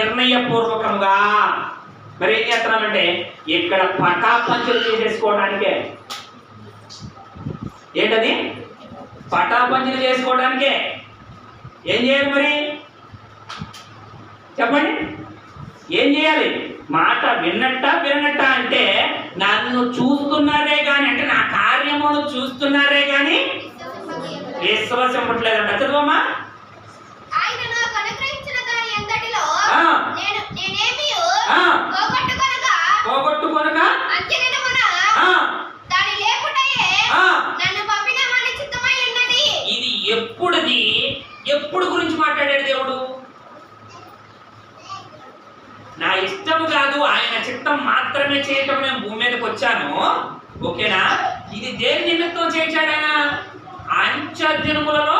నిర్ణయపూర్వకముగా మరి ఏం చేస్తున్నామంటే ఇక్కడ పటాపంచలు చేసేసుకోవడానికే. ఏంటది? పటాపంచలు చేసుకోవడానికే. ఏం చేయాలి మరి చెప్పండి? ఏం చేయాలి? మాట విన్నట్ట అంటే నన్ను చూస్తున్నారే కానీ, అంటే నా కార్యమును చూస్తున్నారే కానీ విశ్వసింపట్లేదంట. చదువమ్మా. పోగొట్టుకొనక ఇది ఎప్పుడుది? ఎప్పుడు గురించి మాట్లాడాడు దేవుడు? నా ఇష్టము కాదు, ఆయన చిత్తం మాత్రమే చేయటం నేను భూమి మీదకి వచ్చాను. ఓకేనా? ఇది దేని నిమిత్తం చేశాడు ఆయన? అంత్య దినములలో